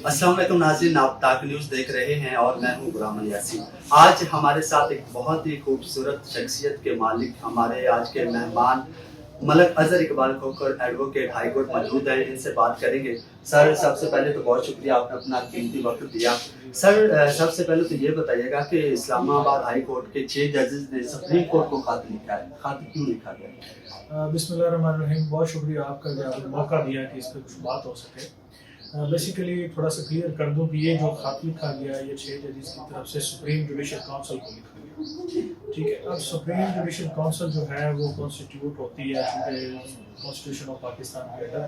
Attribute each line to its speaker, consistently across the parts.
Speaker 1: السلام علیکم ناظرین، آپ تاک نیوز دیکھ رہے ہیں اور میں ہوں غلام علی یاسین۔ آج ہمارے ساتھ ایک بہت ہی خوبصورت شخصیت کے مالک، ہمارے آج کے مہمان Malik Azhar Iqbal Khokhar advocate high court موجود ہیں، ان سے بات کریں گے۔ سر، سب سے پہلے تو بہت شکریہ، آپ نے اپنا قیمتی وقت دیا۔ سر، سب سے پہلے تو یہ بتائیے گا کہ اسلام آباد ہائی کورٹ کے 6 ججز نے سپریم کورٹ کو خط لکھا ہے، خط کیوں لکھا گیا؟
Speaker 2: بسم اللہ الرحمن الرحیم، بہت شکریہ آپ کا جو آپ نے موقع دیا کہ اس پہ کچھ بات ہو سکے۔ بیسیکلی تھوڑا سا کلیئر کر دوں کہ یہ جو خط لکھا گیا یہ 6 ججز کی طرف سے سپریم جوڈیشل کونسل کو لکھا گیا، ٹھیک ہے۔ اب سپریم جوڈیشل کونسل جو ہے وہ کانسٹیٹیوٹ ہوتی ہے کانسٹیٹیوشن آف پاکستان کے انڈر،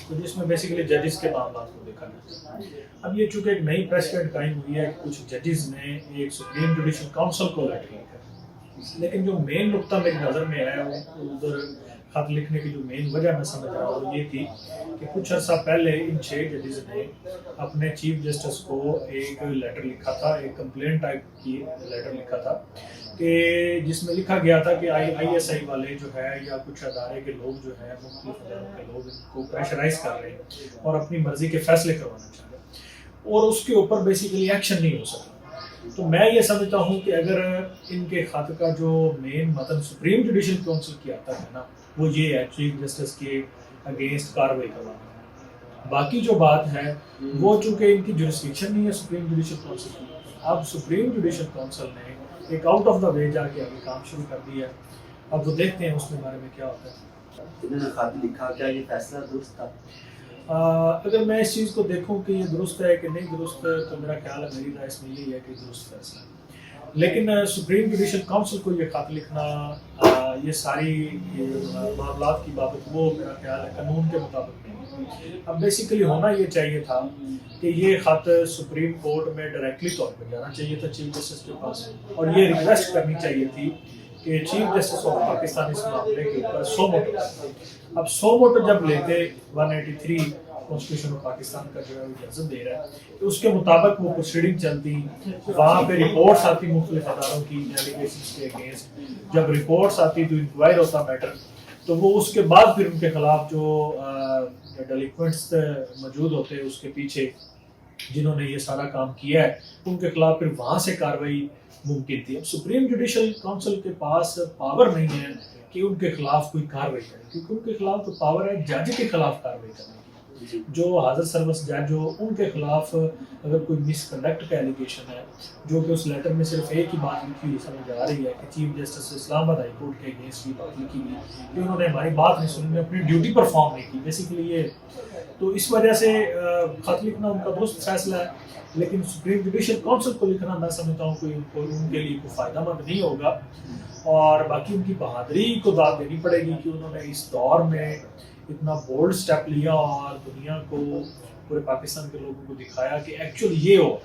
Speaker 2: تو جس میں بیسیکلی ججز کے معاملات کو دیکھا جاتا ہے۔ اب یہ چونکہ ایک نئی پریسیڈنٹ قائم ہوئی ہے کہ کچھ ججز نے ایک سپریم جوڈیشل کونسل کو لیٹر لکھا، لیکن جو مین نقطہ میری نظر میں ہے ادھر خط لکھنے کی جو مین وجہ میں سمجھ رہا ہوں وہ یہ تھی کہ کچھ عرصہ پہلے ان 6 ججز نے اپنے چیف جسٹس کو ایک لیٹر لکھا تھا، ایک کمپلین ٹائپ کی لیٹر لکھا تھا کہ جس میں لکھا گیا تھا کہ آئی ایس آئی والے جو ہے یا کچھ ادارے کے لوگ جو ہیں مختلف اداروں کے لوگ ان کو پریشرائز کر رہے ہیں اور اپنی مرضی کے فیصلے کروانا چاہ رہے ہیں اور اس کے اوپر بیسیکلی ایکشن نہیں ہو سکا۔ تو میں یہ سمجھتا ہوں کہ اگر ان کے خط کا جو مین متن سپریم جوڈیشل کونسل کی آتا ہے نا وہ یہ ہے چیف جسٹس کے اگینسٹ کارروائی کروانا۔ باقی جو بات ہے وہ چونکہ ان کی جورسڈکشن نہیں ہے سپریم جوڈیشل کونسل کی، اب سپریم جوڈیشل کونسل نے ایک آؤٹ آف دا وے جا کے ابھی کام شروع کر دیا ہے، اب وہ دیکھتے ہیں اس کے بارے میں کیا ہوتا ہے۔
Speaker 1: انہوں نے خط لکھا، کیا یہ فیصلہ درست تھا؟
Speaker 2: اگر میں اس چیز کو دیکھوں کہ یہ درست ہے کہ نہیں درست ہے تو میرا خیال ہے، میری رائے اس میں یہی ہے کہ درست فیصلہ ہے، لیکن سپریم جوڈیشل کونسل کو یہ خط لکھنا یہ ساری معاملات کی بابت وہ میرا خیال ہے قانون کے مطابق نہیں۔ اب بیسیکلی ہونا یہ چاہیے تھا کہ یہ خط سپریم کورٹ میں ڈائریکٹلی طور پہ جانا چاہیے تھا چیف جسٹس کے پاس اور یہ ریکویسٹ کرنی چاہیے تھی کہ چیف جسٹس آف پاکستان اس معاملے کے اوپر 100 موٹو۔ اب 100 موٹو جب لیتے 183 کانسٹیٹیوشن آف پاکستان کا جو ہے اجازت دے رہا ہے تو اس کے مطابق وہ پروسیڈنگ چلتی، وہاں پہ رپورٹس آتی مختلف اداروں کی ڈیلیگیشنز کے اگینسٹ، جب رپورٹس آتی تو انکوائر ہوتا میٹر، تو وہ اس کے بعد پھر ان کے خلاف جو ڈیلیکوینٹس موجود ہوتے اس کے پیچھے جنہوں نے یہ سارا کام کیا ہے ان کے خلاف پھر وہاں سے کارروائی ممکن تھی۔ اب سپریم جوڈیشل کونسل کے پاس پاور نہیں ہے کہ ان کے خلاف کوئی کارروائی کرے، کیونکہ ان کے خلاف تو پاور ہے جج کے خلاف کارروائی کرنے کی، جو حاضر سروس جج ہو ان کے خلاف اگر کوئی مس کنڈکٹ کا ایلیگیشن ہے، جو کہ اس لیٹر میں صرف ایک ہی بات لکھی ہوئی سمجھ آ رہی ہے کہ چیف جسٹس اسلام آباد ہائی کورٹ کے اگینسٹ یہ بات لکھی ہوئی کہ انہوں نے ہماری بات نہیں سنی، اپنی ڈیوٹی پرفارم نہیں کی بیسیکلی یہ، تو اس وجہ سے خط لکھنا ان کا درست فیصلہ ہے، لیکن سپریم جوڈیشل کونسل کو لکھنا میں سمجھتا ہوں کہ ان کے لیے کوئی فائدہ مند نہیں ہوگا، اور باقی ان کی بہادری کو داد دینی پڑے گی کہ انہوں نے اس دور میں اتنا بولڈ سٹیپ لیا اور دنیا کو پورے پاکستان کے لوگوں کو دکھایا کہ ایکچولی یہ ہو۔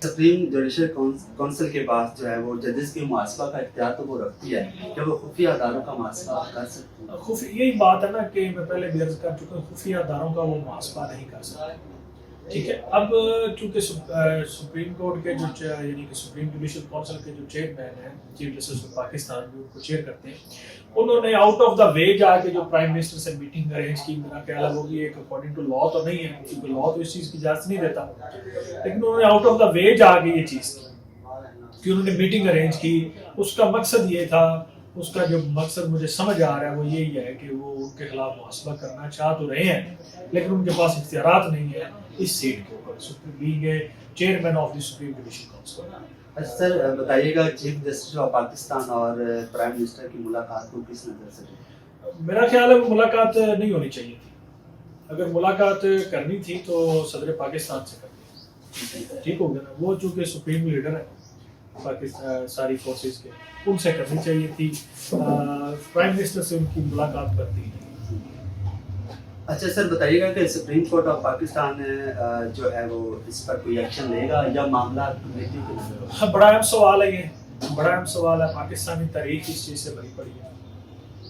Speaker 1: سپریم جوڈیشل کونسل کے پاس جو ہے وہ ججز کی محاسبہ کا اختیار تو وہ رکھتی ہے، کیا وہ خفیہ اداروں کا محاسبہ کر سکتی ہے؟
Speaker 2: یہی بات ہے نا کہ میں پہلے بھی عرض کر چکا ہوں، خفیہ اداروں کا وہ محاسبہ نہیں کر سکتے، ٹھیک ہے۔ اب چونکہ سپریم کورٹ کے جو یعنی کہ سپریم جوڈیشل کونسل کے جو چیئرمین ہیں چیف جسٹس آف پاکستان جو ان کو چیئر کرتے ہیں، انہوں نے آؤٹ آف دا وے جا کے جو پرائم منسٹر سے میٹنگ ارینج کی، میرا خیال ہے وہ بھی ایک اکارڈنگ ٹو لا تو نہیں ہے کیونکہ لا تو اس چیز کی اجازت نہیں دیتا، لیکن انہوں نے آؤٹ آف دا وے جا کے یہ چیز کی کہ انہوں نے میٹنگ ارینج کی۔ اس کا مقصد یہ تھا، اس کا جو مقصد مجھے سمجھ آ رہا ہے وہ یہی ہے کہ وہ ان کے خلاف محاسبہ کرنا چاہ تو رہے ہیں لیکن ان کے پاس اختیارات نہیں ہے اس سیٹ کے اوپر، being a chairman of the supreme judicial council.
Speaker 1: اچھا سر، بتائیے گا چیف جسٹس آف پاکستان اور پرائم منسٹر کی ملاقات کو کس نظر سے؟
Speaker 2: میرا خیال ہے وہ ملاقات نہیں ہونی چاہیے تھی، اگر ملاقات کرنی تھی تو صدر پاکستان سے کرنی، ٹھیک ہو گیا نا، وہ چونکہ سپریم لیڈر ہے پاکستان ساری فورسز کے، ان سے کرنی چاہیے تھی، پرائم منسٹر سے ان کی ملاقات کرتی۔
Speaker 1: اچھا سر، بتائیے گا کہ سپریم کورٹ آف پاکستان جو ہے وہ اس پر کوئی ایکشن لے گا یا معاملہ کمیٹی کے نظر ہوگا؟
Speaker 2: بڑا اہم سوال ہے، یہ بڑا اہم سوال ہے، پاکستانی تاریخ اس چیز سے بھری پڑی ہے۔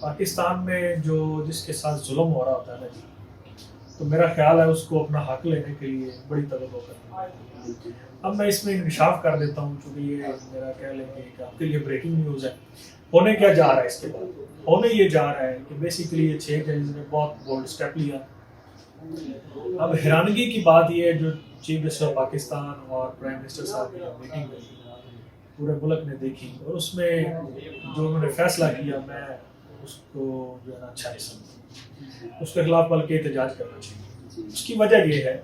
Speaker 2: پاکستان میں جو جس کے ساتھ ظلم ہو رہا ہوتا ہے نا جی، تو میرا خیال ہے اس کو اپنا حق لینے کے لیے بڑی توجہ کرنی ہے۔ اب میں اس میں انکشاف کر دیتا ہوں چونکہ یہ میرا کہہ لیں کہ آپ کے لیے بریکنگ نیوز ہے، ہونے کیا جا رہا ہے اس کے بعد؟ ہونے یہ جا رہا ہے کہ بیسیکلی یہ 6 ججز نے بہت بولڈ سٹیپ لیا اب حیرانگی کی بات یہ ہے جو چیف جسٹس آف پاکستان اور پرائم منسٹر صاحب کی میٹنگ ہوئی پورے ملک نے دیکھی اور اس میں جو انہوں نے فیصلہ کیا میں اس کو جو ہے نا اچھا نہیں سمجھا، اس کے خلاف بلکہ احتجاج کرنا چاہیے۔ اس کی وجہ یہ ہے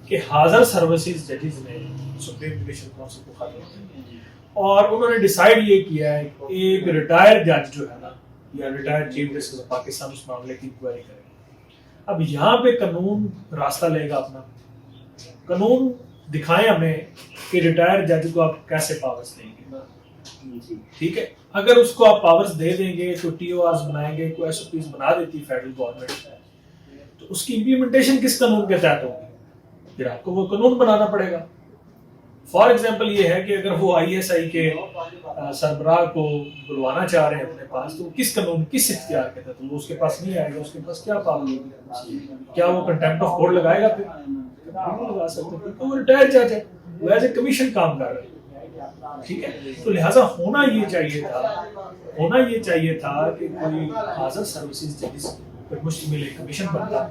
Speaker 2: کہ حاضر سروسز ججز نے سپریم جوڈیشل کونسل کو خط لکھا اور انہوں نے ڈیسائیڈ یہ کیا ہے کہ ایک ریٹائر جج جو ہے نا یا retire chief justice of Pakistan اس معاملے کی انکوائری کرے۔ اب یہاں پہ قانون راستہ لے گا اپنا، قانون دکھائیں ہمیں کہ ریٹائر جج کو آپ کیسے پاورز دیں گے، ٹھیک ہے؟ اگر اس کو آپ پاورز دے دیں گے تو ٹی او آرز بنائیں گے، کوئی ایس او پیز بنا دیتی فیڈرل گورنمنٹ، تو اس کی امپلیمنٹیشن کس قانون کے تحت ہوگی؟ پھر آپ کو وہ قانون بنانا پڑے گا۔ فار ایگزامپل یہ ہے کہ اگر وہ آئی ایس آئی کے سربراہ کو بلوانا چاہ رہے ہیں اپنے پاس تو کس قانون کس اختیار کے تحت؟ وہ اس کے پاس نہیں آئے گا، اس کے پاس کیا پاور ہوگی؟ کیا وہ کنٹیمپٹ آف کورٹ لگائے گا؟ پھر نہیں لگا سکتے کیونکہ وہ ریٹائر جج ہے، وہ ایز اے کمیشن کام کر رہے ہیں، ٹھیک ہے؟ تو لہٰذا ہونا یہ چاہیے تھا کہ کوئی حاضر سروسز ججز پر مشتمل ایک کمیشن بنتا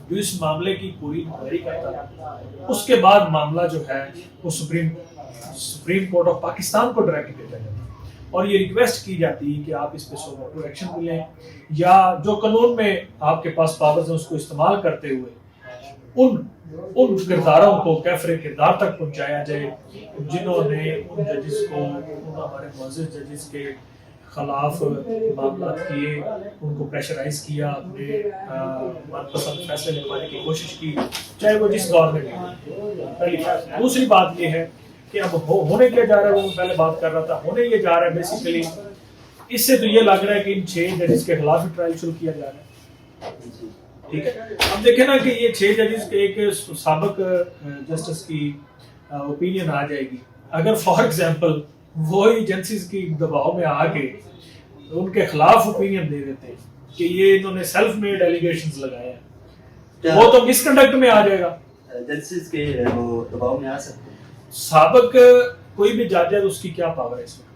Speaker 2: جو اس معاملے کی پوری انکوائری کرتا، اس کے بعد معاملہ جو ہے وہ سپریم کورٹ آف پاکستان کو ڈائریکٹ دیتا جاتا اور یہ ریکویسٹ کی جاتی کہ آپ اس پہ سو ایکشن لیں یا جو قانون میں آپ کے پاس پاورز ہیں اس کو استعمال کرتے ہوئے ان کرداروں کو کیفر کردار تک پہنچایا جائے جنہوں نے ان ججز کو، ان ہمارے معزز ججز کے خلاف معاملات کیے، ان کو پریشرائز کیا، اپنے من پسند فیصلے لکھوانے کی کوشش کی، چاہے وہ جس دور میں بھی۔ پہلی بات۔ دوسری بات یہ ہے کہ اب ہونے کیا جا رہا ہے، وہ میں پہلے بات کر رہا تھا، ہونے یہ جا رہا ہے بیسیکلی اس سے تو یہ لگ رہا ہے کہ ان 6 ججز کے خلاف ہی ٹرائل شروع کیا جا رہا ہے، ٹھیک ہے؟ اب دیکھیں نا کہ یہ 6 ججز کے ایک سابق جسٹس کی اوپینین آ جائے گی، اگر فار ایگزامپل وہ ایجنسیز کی دباؤ میں آ کے ان کے خلاف اوپینین دے دیتے ہیں کہ یہ انہوں نے سیلف میڈ ایلیگیشنز لگائے ہیں، وہ تو مس کنڈکٹ میں آ جائے گا۔
Speaker 1: ایجنسیز کے وہ دباؤ میں آ سکتے ہیں۔
Speaker 2: سابق کوئی بھی جج ہے تو اس کی کیا پاور ہے اس میں؟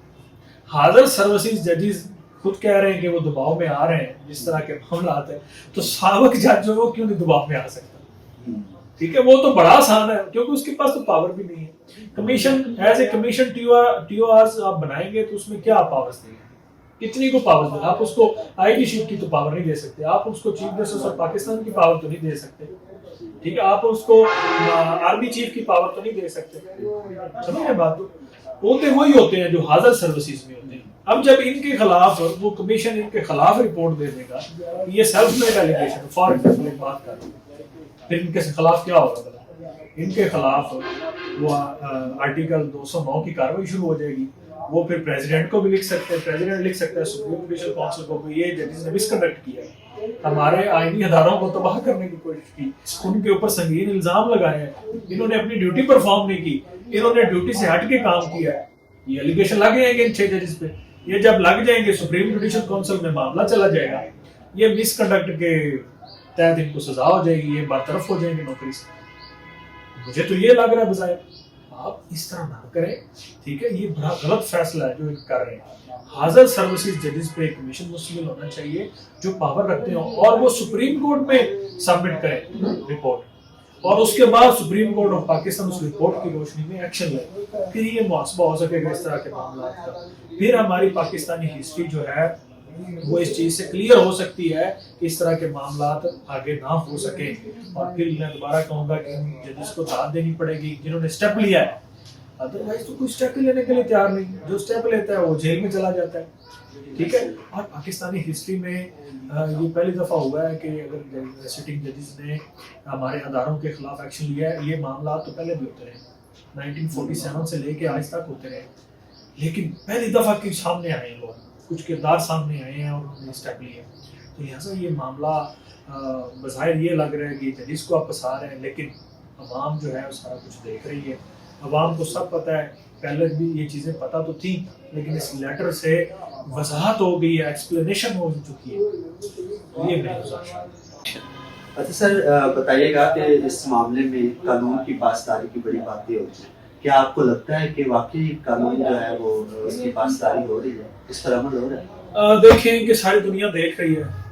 Speaker 2: حاضر سروسز ججز خود کہہ رہے ہیں کہ وہ دباؤ میں آ رہے ہیں جس طرح کے معاملات ہیں، تو سابق جج جو وہ کیوں نہیں دباؤ میں آ سکتا؟ ٹھیک ہے، وہ تو بڑا آسان ہے کیونکہ اس کے پاس تو پاور بھی نہیں ہے۔ Commission as a commission T O Rs آپ بنائیں گے تو اس میں کیا پاورز دیں گے؟ کتنی کو پاور دیں؟ آپ اس کو آئی ڈی شیٹ کی تو پاور نہیں دے سکتے، آپ اس کو چیف جسٹس آف پاکستان کی پاور تو نہیں دے سکتے، ٹھیک ہے؟ آپ اس کو آرمی چیف کی پاور تو نہیں دے سکتے، سمجھے بات؟ ہوتے وہی ہوتے ہیں جو حاضر سروسز میں ہوتے ہیں۔ اب جب ان کے خلاف وہ کمیشن ان کے خلاف رپورٹ دے دے گا یہ self made allegation, for example ایک بات کر رہا ہوں، پھر ان کے خلاف کیا ہوگا؟ ان کے خلاف وہ آرٹیکل 209 کی کاروائی شروع ہو جائے گی، وہ پھر پریزیڈنٹ کو بھی لکھ سکتے ہیں، پریزیڈنٹ لکھ سکتا ہے سپریم جوڈیشل کونسل کو کہ یہ ججز نے مس کنڈکٹ کیا ہے، ہمارے آئینی اداروں کو تباہ کرنے کی کوشش کی، ان کے اوپر سنگین الزام لگائے ہیں، انہوں نے اپنی ڈیوٹی پرفارم نہیں کی، انہوں نے ڈیوٹی سے ہٹ کے کام کیا ہے، یہ ایلیگیشن لگ جائیں گے ان 6 ججز پہ۔ یہ جب لگ جائیں گے سپریم جوڈیشل کونسل میں معاملہ چلا جائے گا، یہ مس کنڈکٹ کے تحت ان کو سزا ہو جائے گی، یہ برطرف ہو جائیں گے نوکری سے۔ مجھے تو یہ لگ رہا ہے بظاہر آپ اس طرح نہ کریں، ٹھیک ہے؟ یہ بڑا غلط فیصلہ ہے جو کر رہے ہیں۔ حاضر سروسز ججز پہ کمیشن مشتمل ہونا چاہیے جو پاور رکھتے ہوں اور وہ سپریم کورٹ میں سبمٹ کریں رپورٹ، اور اس کے بعد سپریم کورٹ آف پاکستان اس رپورٹ کی روشنی میں ایکشن لے، پھر یہ محاسبہ ہو سکے گا اس طرح کے معاملات کا، پھر ہماری پاکستانی ہسٹری جو ہے وہ اس چیز سے کلیئر ہو سکتی ہے کہ اس طرح کے معاملات آگے نہ ہو سکیں۔ اور پھر میں دوبارہ کہوں گا کہ ججز کو داد دینی پڑے گی جنہوں نے اسٹیپ لیا ہے، ادروائز تو کوئی اسٹیپ لینے کے لیے تیار نہیں، جو اسٹیپ لیتا ہے وہ جیل میں چلا جاتا ہے، ٹھیک ہے؟ اور پاکستانی ہسٹری میں یہ پہلی دفعہ ہوا ہے کہ اگر سٹنگ ججز نے ہمارے اداروں کے خلاف ایکشن لیا ہے، یہ معاملات تو پہلے بھی ہوتے رہے، 1947 سے لے کے آج تک ہوتے رہے، لیکن پہلی دفعہ کے سامنے آئے ہیں لوگ، کچھ کردار سامنے آئے ہیں اور انہوں نے اسٹیپ لیا، تو لہٰذا یہ معاملہ بظاہر یہ لگ رہا ہے کہ ججز کو آپ پھنسا رہے ہیں، لیکن عوام جو ہے وہ سارا کچھ دیکھ رہی ہے، عوام کو سب پتہ ہے، پہلے بھی یہ چیزیں پتہ تو تھیں لیکن اس لیٹر سے وضاحت ہو گئی ہے، ایکسپلینیشن ہو چکی ہے، یہ میری گزارش ہے۔
Speaker 1: اچھا سر، بتائیے گا کہ اس معاملے میں قانون کی پاسداری کی بڑی باتیں ہوتی ہیں، کیا آپ کو لگتا ہے کہ واقعی قانون جو ہے وہ اس کی پاسداری ہو رہی ہے، اس پر عمل ہو رہا ہے؟
Speaker 2: دیکھیں کہ ساری دنیا دیکھ رہی ہے